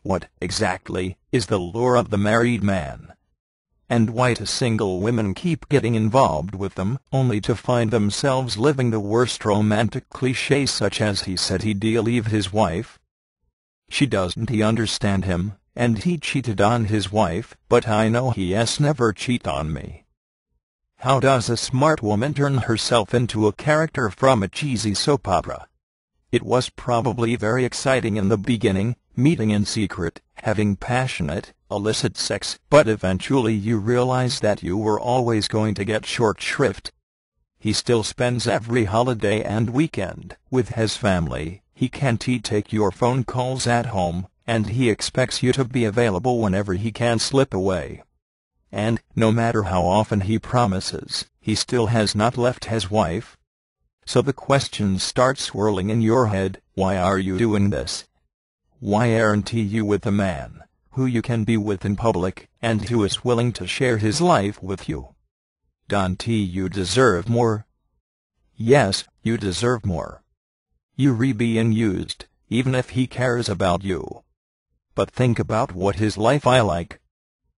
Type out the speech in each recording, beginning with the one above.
What, exactly, is the lure of the married man? And why do single women keep getting involved with them, only to find themselves living the worst romantic clichés such as he said he'd leave his wife? She doesn't understand him, and he cheated on his wife, but I know he's never cheat on me. How does a smart woman turn herself into a character from a cheesy soap opera? It was probably very exciting in the beginning, meeting in secret, having passionate, illicit sex, but eventually you realize that you were always going to get short shrift. He still spends every holiday and weekend with his family. He can't take your phone calls at home, and he expects you to be available whenever he can slip away. And, no matter how often he promises, he still has not left his wife. So the questions start swirling in your head: why are you doing this? Why aren't you with a man who you can be with in public, and who is willing to share his life with you? Don't you deserve more? Yes, you deserve more. You're being used, even if he cares about you. But think about what his life is like.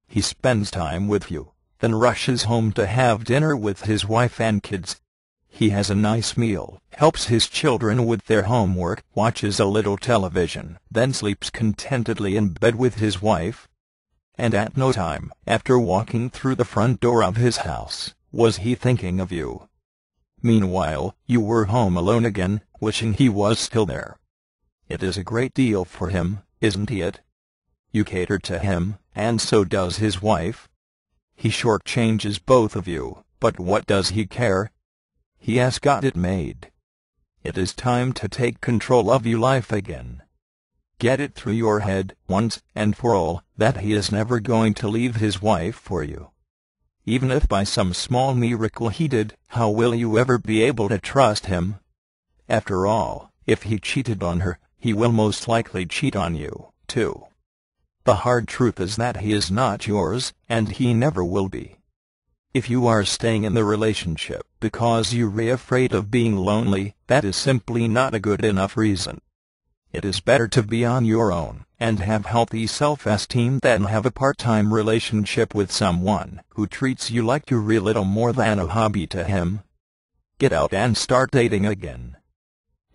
He spends time with you, then rushes home to have dinner with his wife and kids. He has a nice meal, helps his children with their homework, watches a little television, then sleeps contentedly in bed with his wife. And at no time, after walking through the front door of his house, was he thinking of you. Meanwhile, you were home alone again, wishing he was still there. It is a great deal for him, isn't it? You cater to him, and so does his wife. He shortchanges both of you, but what does he care? He has got it made. It is time to take control of your life again. Get it through your head, once and for all, that he is never going to leave his wife for you. Even if by some small miracle he did, how will you ever be able to trust him? After all, if he cheated on her, he will most likely cheat on you, too. The hard truth is that he is not yours, and he never will be. If you are staying in the relationship because you're afraid of being lonely, that is simply not a good enough reason. It is better to be on your own and have healthy self-esteem than have a part-time relationship with someone who treats you like you're a little more than a hobby to him. Get out and start dating again.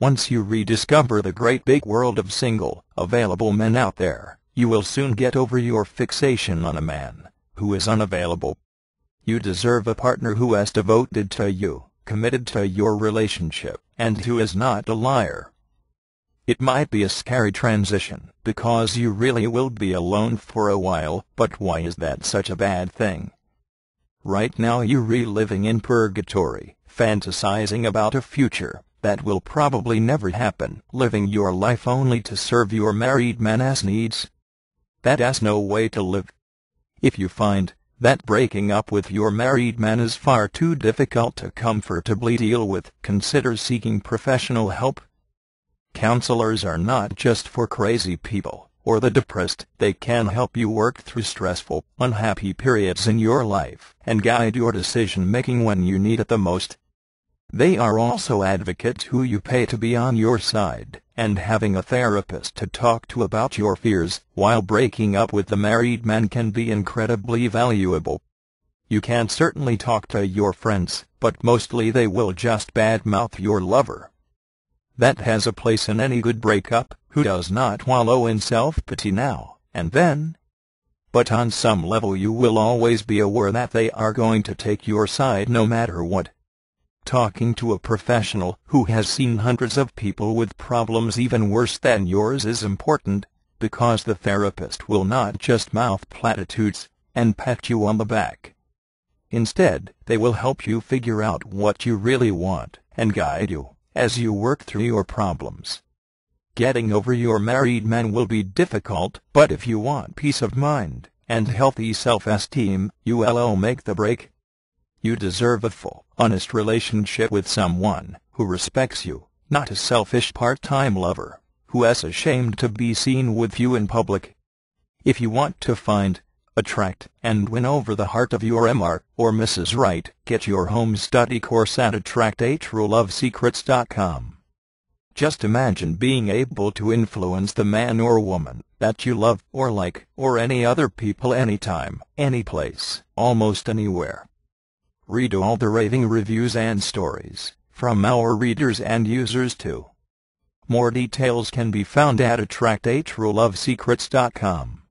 Once you rediscover the great big world of single, available men out there, you will soon get over your fixation on a man who is unavailable. You deserve a partner who is devoted to you, committed to your relationship, and who is not a liar. It might be a scary transition, because you really will be alone for a while, but why is that such a bad thing? Right now you're reliving in purgatory, fantasizing about a future that will probably never happen, living your life only to serve your married man's needs. That is no way to live. If you find that breaking up with your married man is far too difficult to comfortably deal with, consider seeking professional help. Counselors are not just for crazy people or the depressed. They can help you work through stressful, unhappy periods in your life and guide your decision-making when you need it the most. They are also advocates who you pay to be on your side, and having a therapist to talk to about your fears while breaking up with the married man can be incredibly valuable. You can certainly talk to your friends, but mostly they will just badmouth your lover. That has a place in any good breakup. Who does not wallow in self-pity now and then? But on some level you will always be aware that they are going to take your side no matter what. Talking to a professional who has seen hundreds of people with problems even worse than yours is important, because the therapist will not just mouth platitudes and pat you on the back. Instead, they will help you figure out what you really want and guide you as you work through your problems. Getting over your married man will be difficult, but if you want peace of mind and healthy self-esteem, you will make the break. You deserve a full, honest relationship with someone who respects you, not a selfish part-time lover who is ashamed to be seen with you in public. If you want to find, attract, and win over the heart of your Mr. or Mrs. Right, get your home study course at attractatruelovesecrets.com. Just imagine being able to influence the man or woman that you love or like, or any other people anytime, anyplace, almost anywhere. Read all the raving reviews and stories, from our readers and users too. More details can be found at attractatruelovesecrets.com.